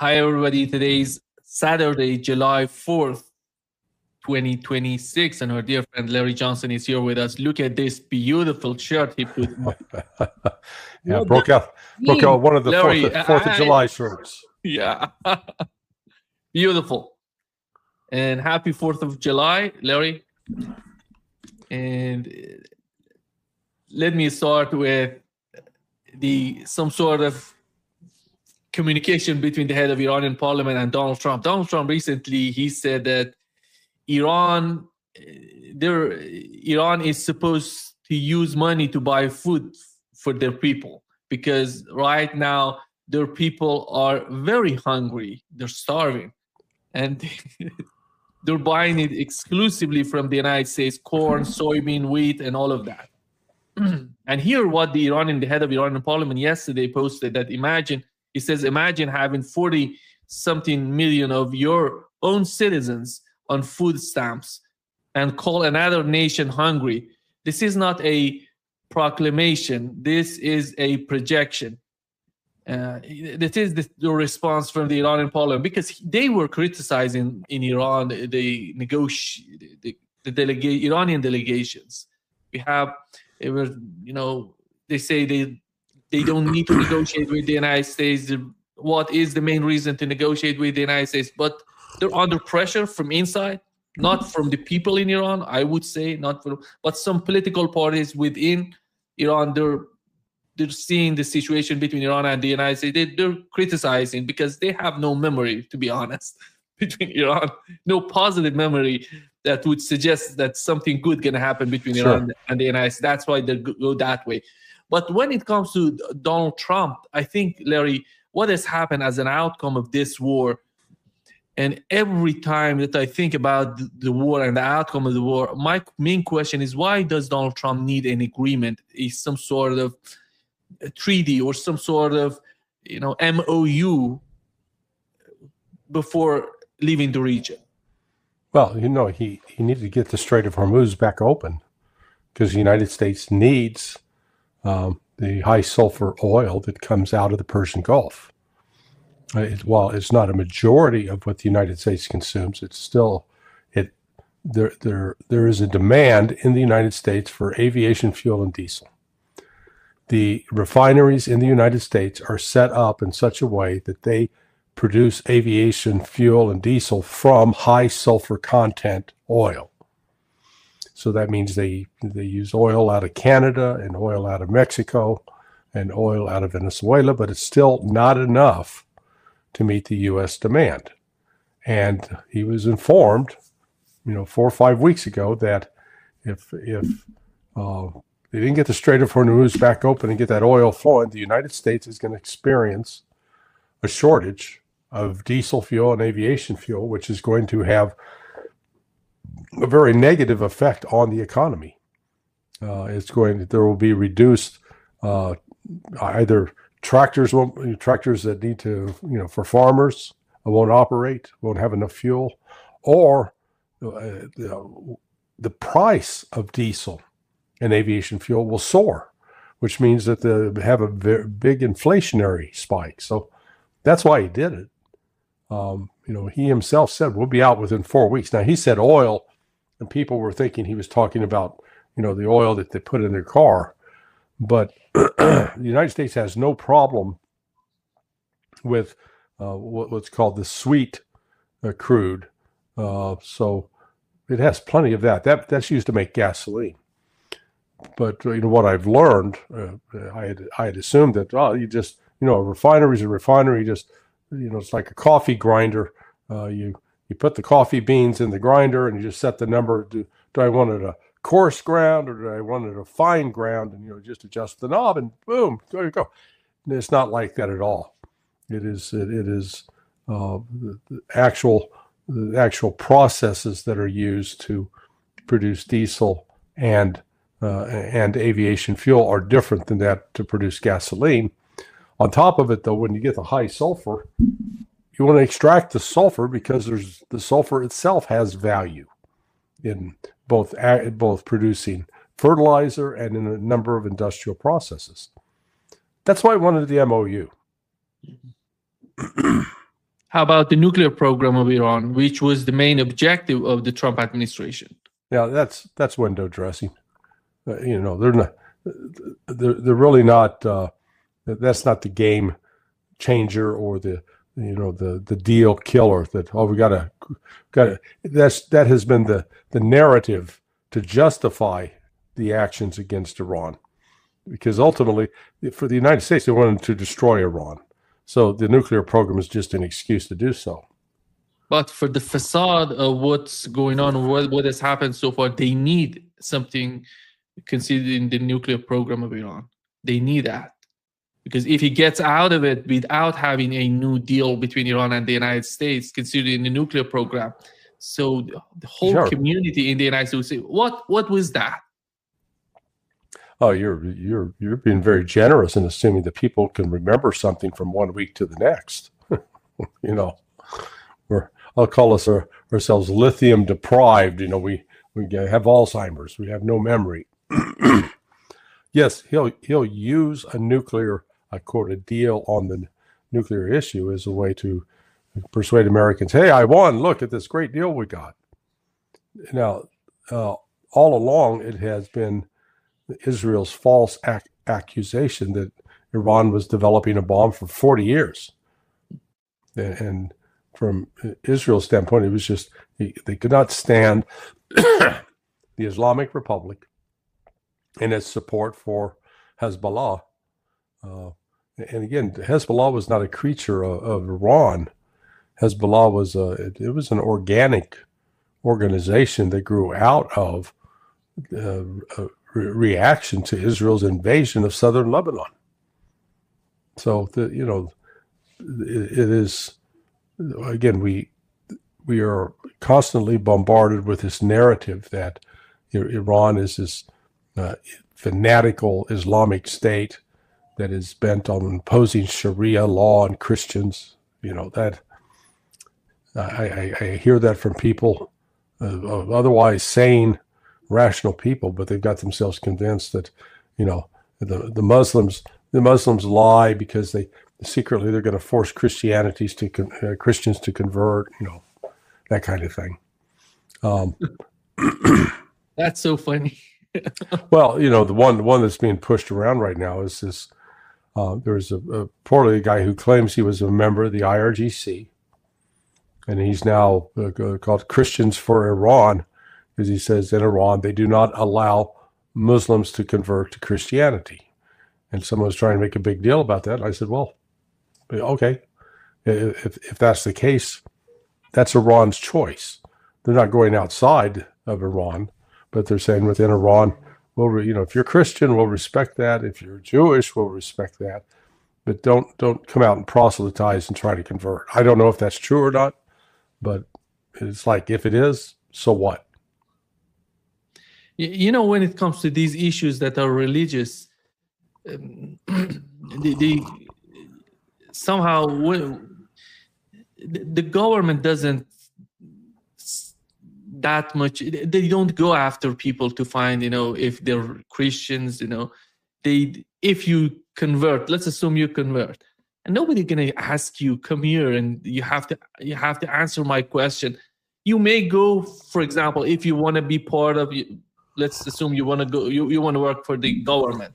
Hi, everybody. Today's Saturday, July 4th, 2026, and our dear friend Larry Johnson is here with us. Look at this beautiful shirt he put on. Yeah, broke out one of the Larry, 4th of July shirts. Yeah. Beautiful. And happy 4th of July, Larry. And let me start with some sort of communication between the head of Iranian parliament and Donald Trump. Donald Trump recently, he said that Iran is supposed to use money to buy food for their people, because right now their people are very hungry. They're starving. And they're buying it exclusively from the United States: corn, soybean, wheat, and all of that. And here what the head of Iranian parliament yesterday posted, that imagine having 40 something million of your own citizens on food stamps and call another nation hungry. This is not a proclamation. This is a projection. This is the response from the Iranian parliament, because they were criticizing in Iran the Iranian delegations. They say they don't need to negotiate with the United States. What is the main reason to negotiate with the United States? But they're under pressure from inside, not from the people in Iran, I would say, but some political parties within Iran. They're seeing the situation between Iran and the United States. They're criticizing because they have no memory, to be honest, between Iran. No positive memory that would suggest that something good can happen between Iran and the United States. That's why they go that way. But when it comes to Donald Trump, I think, Larry, what has happened as an outcome of this war, and every time that I think about the war and the outcome of the war, my main question is, why does Donald Trump need an agreement, some sort of a treaty or some sort of MOU before leaving the region? Well, he needed to get the Strait of Hormuz back open, because the United States needs the high sulfur oil that comes out of the Persian Gulf. While it's not a majority of what the United States consumes, it's still there is a demand in the United States for aviation fuel and diesel. The refineries in the United States are set up in such a way that they produce aviation fuel and diesel from high sulfur content oil. So that means they use oil out of Canada and oil out of Mexico and oil out of Venezuela, but it's still not enough to meet the U.S. demand. And he was informed, 4 or 5 weeks ago, that if they didn't get the Strait of Hormuz back open and get that oil flowing, the United States is going to experience a shortage of diesel fuel and aviation fuel, which is going to have a very negative effect on the economy. There will be reduced either tractors that need to, for farmers, won't operate, won't have enough fuel, or the price of diesel and aviation fuel will soar, which means that they have a very big inflationary spike. So that's why he did it. He himself said, we'll be out within 4 weeks. Now, he said oil, and people were thinking he was talking about, the oil that they put in their car. But the United States has no problem with what's called the sweet crude. So it has plenty of that. That's used to make gasoline. But what I've learned, I had assumed that you just a refinery is a refinery. Just it's like a coffee grinder. You put the coffee beans in the grinder and you just set the number. Do I want it a coarse ground or do I want it a fine ground? And just adjust the knob and boom, there you go. And it's not like that at all. It is the actual processes that are used to produce diesel and aviation fuel are different than that to produce gasoline. On top of it, though, when you get the high sulfur, you want to extract the sulfur because the sulfur itself has value in both producing fertilizer and in a number of industrial processes. That's why I wanted the MOU. How about the nuclear program of Iran, which was the main objective of the Trump administration? Yeah, that's window dressing. They're not. They're really not. That's not the game changer or the deal killer. That we got to. That has been the narrative to justify the actions against Iran, because ultimately, for the United States, they wanted to destroy Iran. So the nuclear program is just an excuse to do so. But for the facade of what's going on, what has happened so far, they need something considering the nuclear program of Iran. They need that. Because if he gets out of it without having a new deal between Iran and the United States, considering the nuclear program, so the whole community in the United States will say, what was that? Oh, you're being very generous in assuming that people can remember something from one week to the next. I'll call ourselves lithium deprived. We have Alzheimer's. We have no memory. Yes, he'll use a nuclear, I quote, a deal on the nuclear issue as a way to persuade Americans. Hey, I won. Look at this great deal we got. Now, all along, it has been Israel's false accusation that Iran was developing a bomb for 40 years. And from Israel's standpoint, it was just, they could not stand the Islamic Republic and its support for Hezbollah. And again, Hezbollah was not a creature of Iran. Hezbollah was an organic organization that grew out of reaction to Israel's invasion of southern Lebanon. So it is, again, we are constantly bombarded with this narrative that Iran is this fanatical Islamic state that is bent on imposing Sharia law on Christians. That I hear that from people, otherwise sane, rational people, but they've got themselves convinced that the Muslims lie because secretly they're going to force Christians to convert, that kind of thing. That's so funny. Well, the one that's being pushed around right now is this. There's reportedly a guy who claims he was a member of the IRGC, and he's now called Christians for Iran, because he says in Iran they do not allow Muslims to convert to Christianity. And someone was trying to make a big deal about that. And I said, well, okay, if that's the case, that's Iran's choice. They're not going outside of Iran, but they're saying within Iran, well, if you're Christian, we'll respect that. If you're Jewish, we'll respect that. But don't come out and proselytize and try to convert. I don't know if that's true or not, but it's like, if it is, so what? When it comes to these issues that are religious, somehow the government doesn't that much. They don't go after people to find, if they're Christians. If you convert, let's assume you convert, and nobody's gonna ask you, come here and you have to answer my question. You may go, for example, if you want to be part of, let's assume you want to go, you want to work for the government,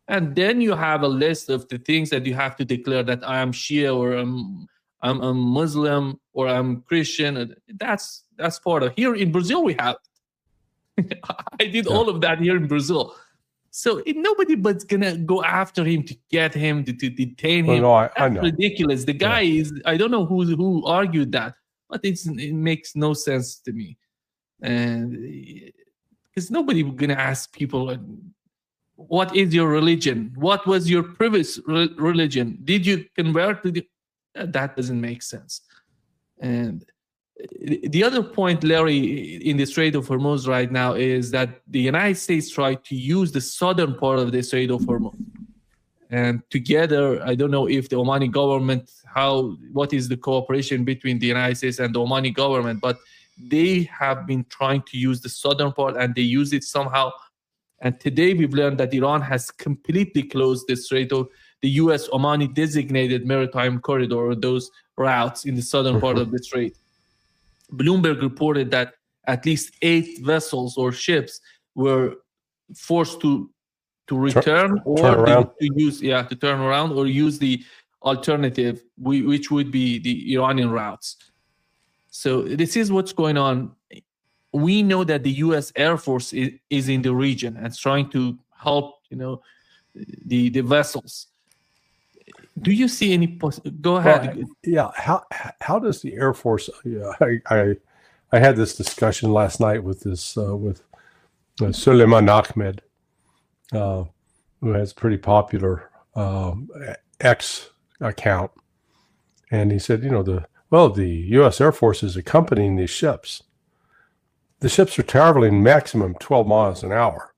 and then you have a list of the things that you have to declare, that I am Shia, or I'm a Muslim, or I'm Christian. That's part of. Here in Brazil we have. I did all of that here in Brazil. So nobody but's gonna go after him to get him to detain him. No, That's ridiculous. The guy is, I don't know who argued that, but it makes no sense to me. And because nobody gonna ask people, what is your religion? What was your previous religion? Did you convert to that doesn't make sense. And the other point, Larry, in the Strait of Hormuz right now is that the United States tried to use the southern part of the Strait of Hormuz. And together, I don't know if the Omani government, what is the cooperation between the United States and the Omani government, but they have been trying to use the southern part, and they use it somehow. And today we've learned that Iran has completely closed the Strait of the U.S. Omani designated maritime corridor, or those routes in the southern part of the strait. Bloomberg reported that at least 8 vessels or ships were forced to return or to use to turn around or use the alternative, which would be the Iranian routes. So this is what's going on. We know that the U.S. Air Force is in the region and trying to help, the vessels. Do you see any? Go ahead. Well, how does the Air Force? I had this discussion last night with Suleiman Ahmed, who has a pretty popular X account, and he said, the U.S. Air Force is accompanying these ships. The ships are traveling maximum 12 miles an hour.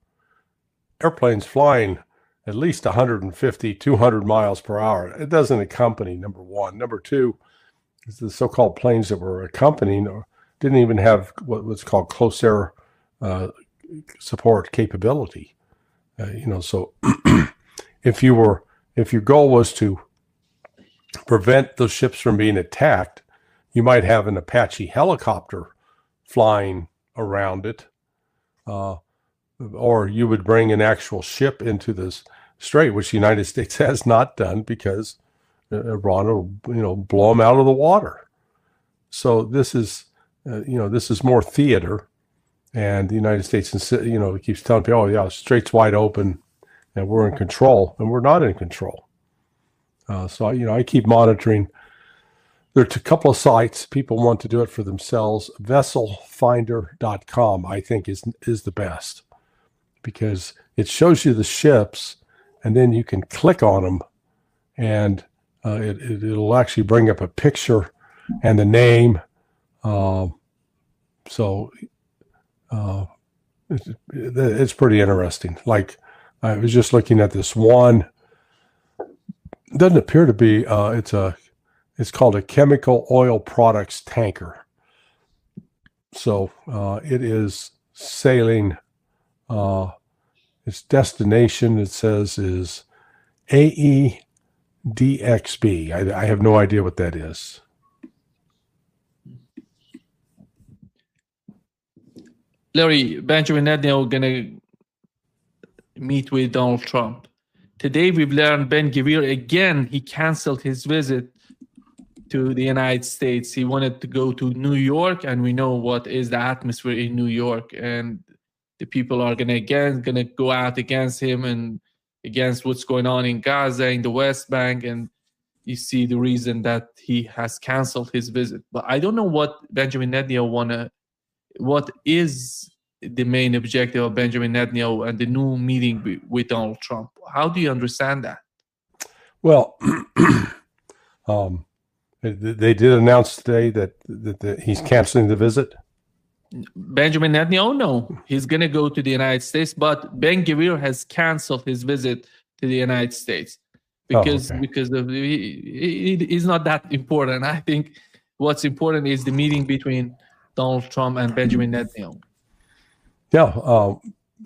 Airplanes flying at least 150, 200 miles per hour. It doesn't accompany, number one. Number two, is the so-called planes that were accompanying didn't even have what's called close air support capability. So if your goal was to prevent those ships from being attacked, you might have an Apache helicopter flying around it, or you would bring an actual ship into this strait, which the United States has not done because Iran will, blow them out of the water. So this is, this is more theater, and the United States, keeps telling people, "Oh yeah, the strait's wide open, and we're in control," and we're not in control. So I keep monitoring. There are a couple of sites people want to do it for themselves. Vesselfinder.com, I think, is the best, because it shows you the ships, and then you can click on them, and it'll actually bring up a picture and the name. It's pretty interesting. Like, I was just looking at this one. It doesn't appear to be. It's called a chemical oil products tanker. So it is sailing. Its destination, it says, is AEDXB. I have no idea what that is. Larry, Benjamin Netanyahu going to meet with Donald Trump. Today we've learned Ben-Gvir again, he canceled his visit to the United States. He wanted to go to New York, and we know what is the atmosphere in New York, and the people are going to go out against him and against what's going on in Gaza, in the West Bank, and you see the reason that he has canceled his visit. But I don't know what Benjamin Netanyahu what is the main objective of Benjamin Netanyahu and the new meeting with Donald Trump. How do you understand that? Well, they did announce today that he's canceling the visit. Benjamin Netanyahu, no. He's going to go to the United States, but Ben-Gvir has canceled his visit to the United States because he's not that important. I think what's important is the meeting between Donald Trump and Benjamin Netanyahu. Yeah.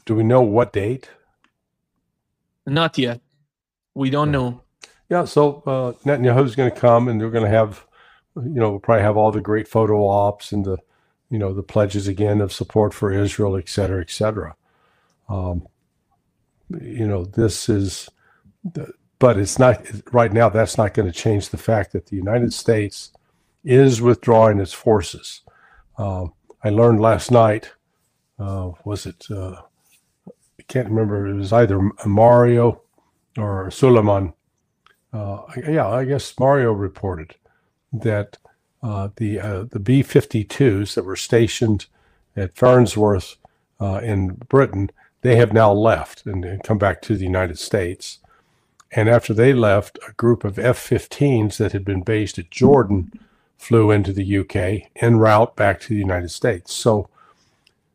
Do we know what date? Not yet. We don't know. Yeah. So Netanyahu's going to come, and they're going to have, we'll probably have all the great photo ops and the pledges again of support for Israel, et cetera, et cetera. This is, but it's not right now. That's not going to change the fact that the United States is withdrawing its forces. I learned last night, was it, I can't remember, it was either Mario or Suleiman. I guess Mario reported that the B-52s that were stationed at Farnsworth in Britain, they have now left and come back to the United States. And after they left, a group of F-15s that had been based at Jordan flew into the UK en route back to the United States. So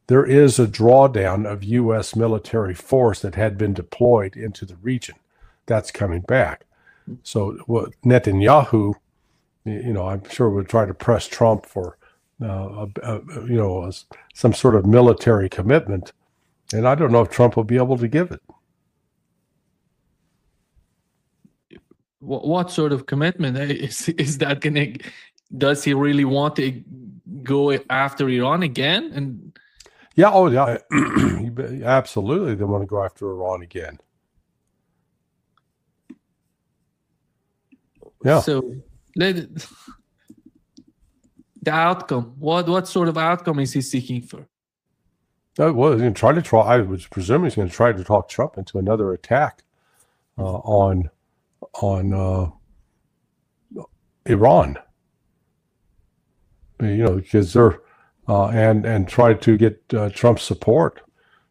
there is a drawdown of U.S. military force that had been deployed into the region. That's coming back. So Netanyahu, I'm sure would try to press Trump for, some sort of military commitment. And I don't know if Trump will be able to give it. what sort of commitment is that going to? Does he really want to go after Iran again? And yeah, oh yeah, absolutely, they want to go after Iran again. Yeah. So the outcome. What sort of outcome is he seeking for? Well, he's going to try. I was presuming he's going to try to talk Trump into another attack on Iran. Because they're and try to get Trump's support,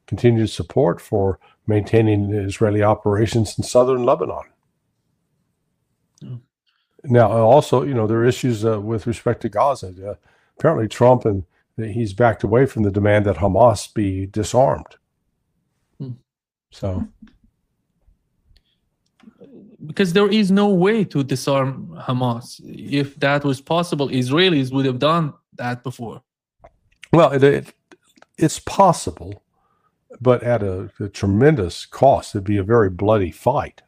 continued support for maintaining Israeli operations in southern Lebanon. Now, also, there are issues with respect to Gaza. Apparently, Trump he's backed away from the demand that Hamas be disarmed. So, because there is no way to disarm Hamas. If that was possible, Israelis would have done that before. Well, it's possible, but at a tremendous cost. It'd be a very bloody fight.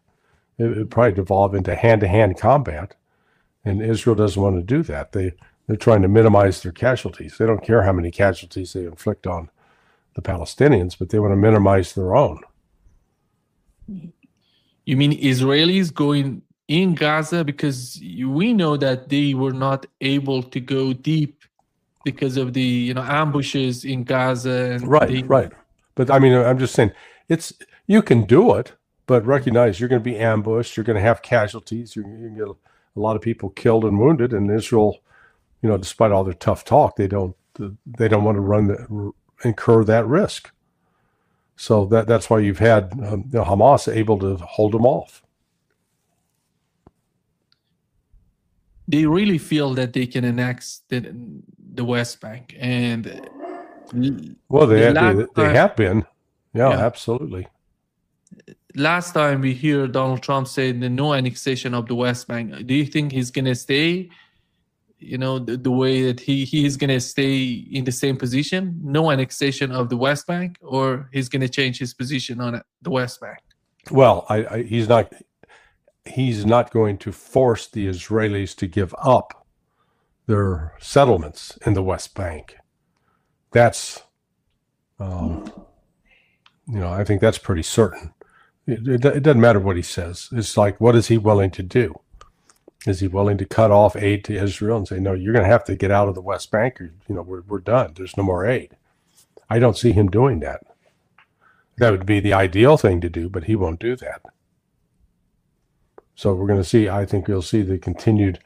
It would probably devolve into hand-to-hand combat, and Israel doesn't want to do that. They're trying to minimize their casualties. They don't care how many casualties they inflict on the Palestinians, but they want to minimize their own. You mean Israelis going in Gaza? Because we know that they were not able to go deep because of the ambushes in Gaza. And right. But I mean, I'm just saying, you can do it, but recognize you're going to be ambushed. You're going to have casualties. You're going to get a lot of people killed and wounded. And Israel, despite all their tough talk, they don't want to incur that risk. So that's why you've had Hamas able to hold them off. They really feel that they can annex the West Bank, and well, they have been, yeah, absolutely. Last time we hear Donald Trump say the no annexation of the West Bank. Do you think he's going to stay? The way that he is going to stay in the same position, no annexation of the West Bank, or he's going to change his position on the West Bank? Well, he's not going to force the Israelis to give up their settlements in the West Bank. That's, I think that's pretty certain. It doesn't matter what he says. It's like, what is he willing to do? Is he willing to cut off aid to Israel and say, no, you're going to have to get out of the West Bank, or we're done. There's no more aid. I don't see him doing that. That would be the ideal thing to do, but he won't do that. So we're going to see, I think you'll see the continued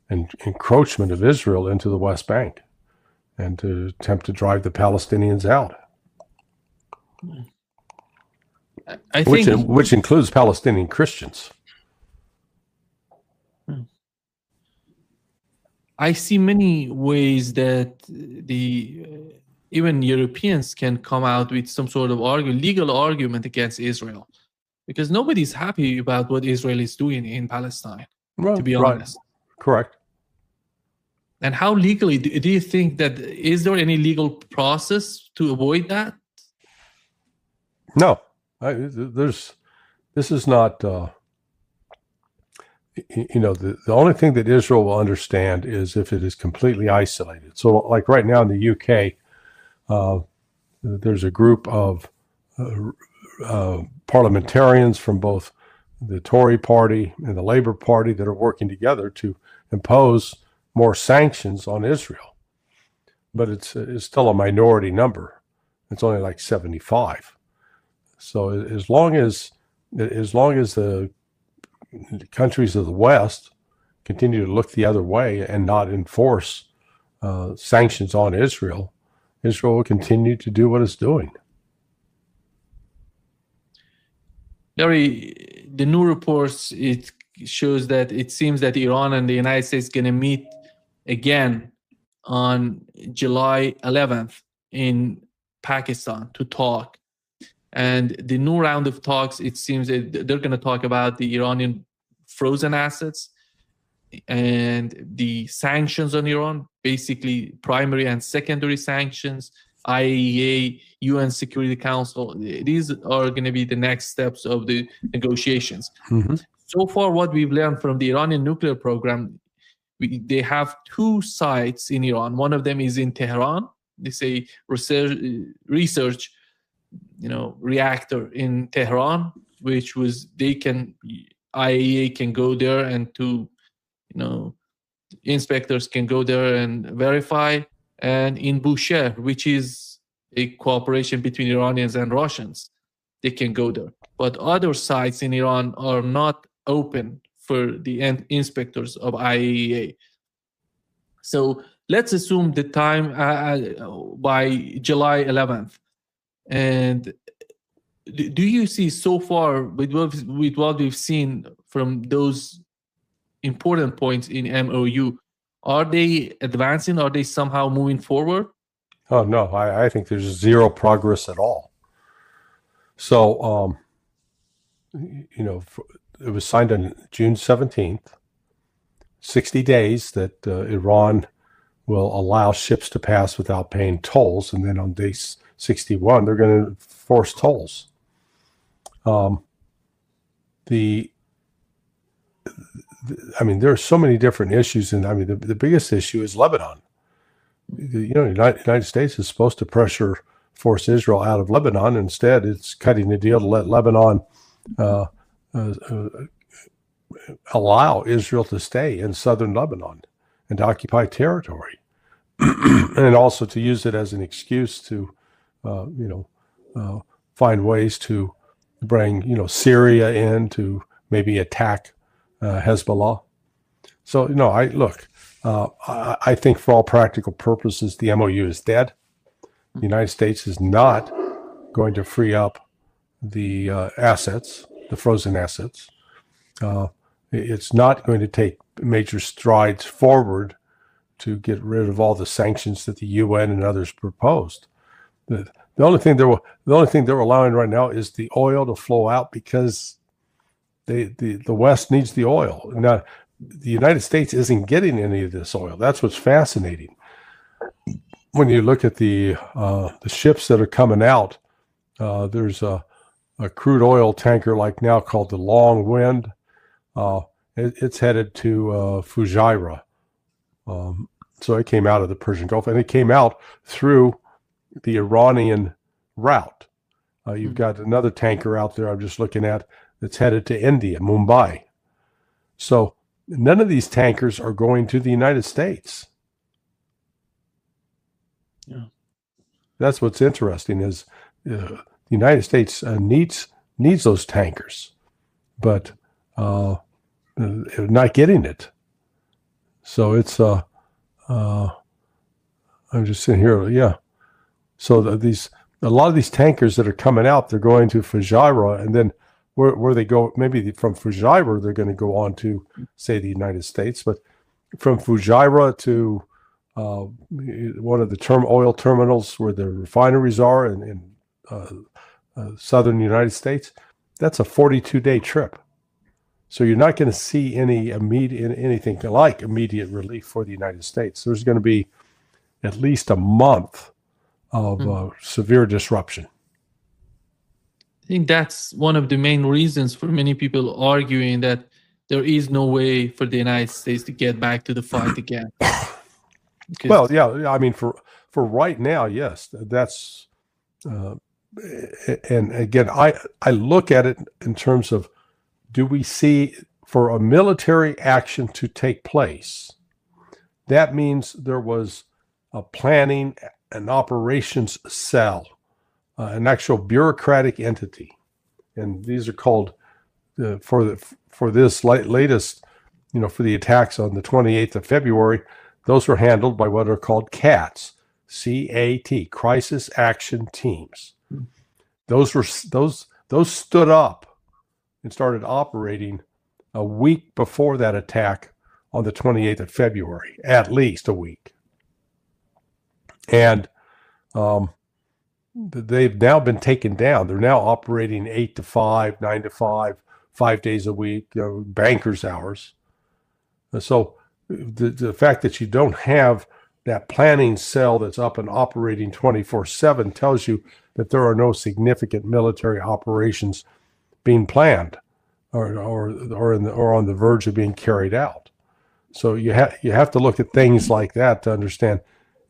encroachment of Israel into the West Bank and to attempt to drive the Palestinians out. I think, which includes Palestinian Christians. I see many ways that even Europeans can come out with some sort of legal argument against Israel, because nobody's happy about what Israel is doing in Palestine, to be honest. Correct. And how legally do you think that, is there any legal process to avoid that? No, this is not, the only thing that Israel will understand is if it is completely isolated. So like right now in the UK, there's a group of parliamentarians from both the Tory party and the Labour Party that are working together to impose more sanctions on Israel. But it's still a minority number. It's only like 75. So as long as the countries of the West continue to look the other way and not enforce sanctions on Israel, Israel will continue to do what it's doing. Larry, the new reports, it shows that it seems that Iran and the United States are going to meet again on July 11th in Pakistan to talk. And the new round of talks, it seems that they're going to talk about the Iranian frozen assets and the sanctions on Iran, basically primary and secondary sanctions, IAEA, UN Security Council. These are going to be the next steps of the negotiations. Mm-hmm. so far, what we've learned from the Iranian nuclear program, they have two sites in Iran. One of them is in Tehran. They say research reactor in Tehran, which was IAEA can go there, and inspectors can go there and verify. And in Bushehr, which is a cooperation between Iranians and Russians, they can go there. But other sites in Iran are not open for the inspectors of IAEA. So let's assume the time by July 11th. And do you see so far with what we've seen from those important points in MOU, are they advancing? Are they somehow moving forward? Oh, no, I think there's zero progress at all. So, it was signed on June 17th, 60 days that Iran will allow ships to pass without paying tolls. And then on day 61, they're going to force tolls. There are so many different issues. And the biggest issue is Lebanon. The United States is supposed to force Israel out of Lebanon. Instead, it's cutting the deal to let Lebanon allow Israel to stay in southern Lebanon and to occupy territory, and also to use it as an excuse to, find ways to bring, Syria in to maybe attack Hezbollah. So, I think for all practical purposes, the MOU is dead. The United States is not going to free up the assets, the frozen assets. It's not going to take major strides forward to get rid of all the sanctions that the UN and others proposed. The only thing they're allowing right now is the oil to flow out because the West needs the oil. Now, the United States isn't getting any of this oil. That's what's fascinating. When you look at the ships that are coming out, there's a crude oil tanker like now called the Long Wind. It's headed to Fujairah. So it came out of the Persian Gulf, and it came out through the Iranian route. You've got another tanker out there I'm just looking at that's headed to India, Mumbai. So none of these tankers are going to the United States. Yeah. That's what's interesting is the United States needs those tankers, but not getting it. So it's I'm just sitting here. Yeah. So a lot of these tankers that are coming out, they're going to Fujairah, and then where they go, maybe from Fujairah, they're going to go on to, say, the United States. But from Fujairah to one of the oil terminals where the refineries are in southern United States, that's a 42-day trip. So you're not going to see anything like immediate relief for the United States. There's going to be at least a month of severe disruption. I think that's one of the main reasons for many people arguing that there is no way for the United States to get back to the fight again. Well, yeah, I mean, for right now, yes, that's, and again, I look at it in terms of, do we see for a military action to take place? That means there was a planning and operations cell, an actual bureaucratic entity, and these are called for this latest, for the attacks on the 28th of February. Those were handled by what are called CATs, C-A-T, Crisis Action Teams. Those stood up and started operating a week before that attack on the 28th of February, at least a week. And they've now been taken down. They're now operating 8 to 5, 9 to 5, 5 days a week, bankers' hours. And so the fact that you don't have that planning cell that's up and operating 24/7 tells you that there are no significant military operations being planned or on the verge of being carried out. So you have to look at things like that to understand,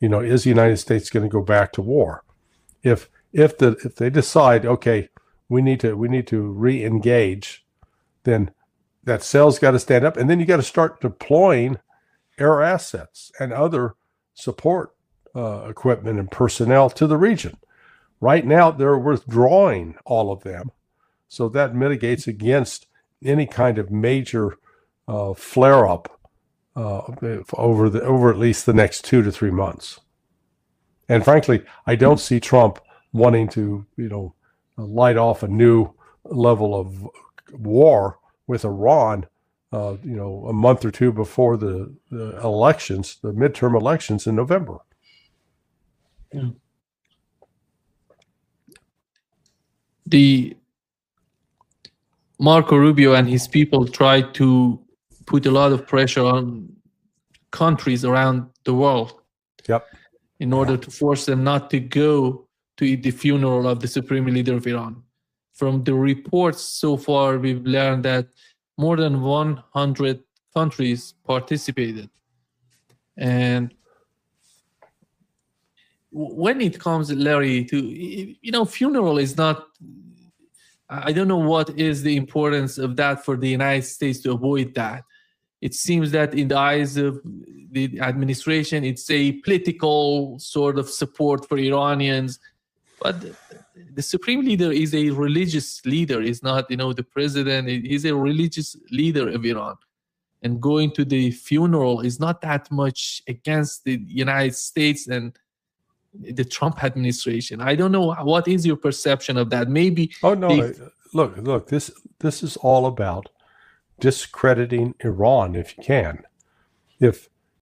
is the United States going to go back to war? If they decide, okay, we need to re-engage, then that cell's got to stand up, and then you got to start deploying air assets and other support equipment and personnel to the region. Right now, they're withdrawing all of them, so that mitigates against any kind of major flare-up over at least the next 2 to 3 months. And frankly, I don't see Trump wanting to, light off a new level of war with Iran, a month or two before the elections, the midterm elections in November. Yeah. The Marco Rubio and his people tried to put a lot of pressure on countries around the world. Yep. In order to force them not to go to the funeral of the supreme leader of Iran. From the reports so far, we've learned that more than 100 countries participated. And when it comes, Larry, to, funeral is not, I don't know what is the importance of that for the United States to avoid that. It seems that in the eyes of the administration, it's a political sort of support for Iranians. But the supreme leader is a religious leader. He's not, the president. He's a religious leader of Iran. And going to the funeral is not that much against the United States and the Trump administration. I don't know. What is your perception of that? Maybe. Oh, no. Look, this is all about discrediting Iran if you can. If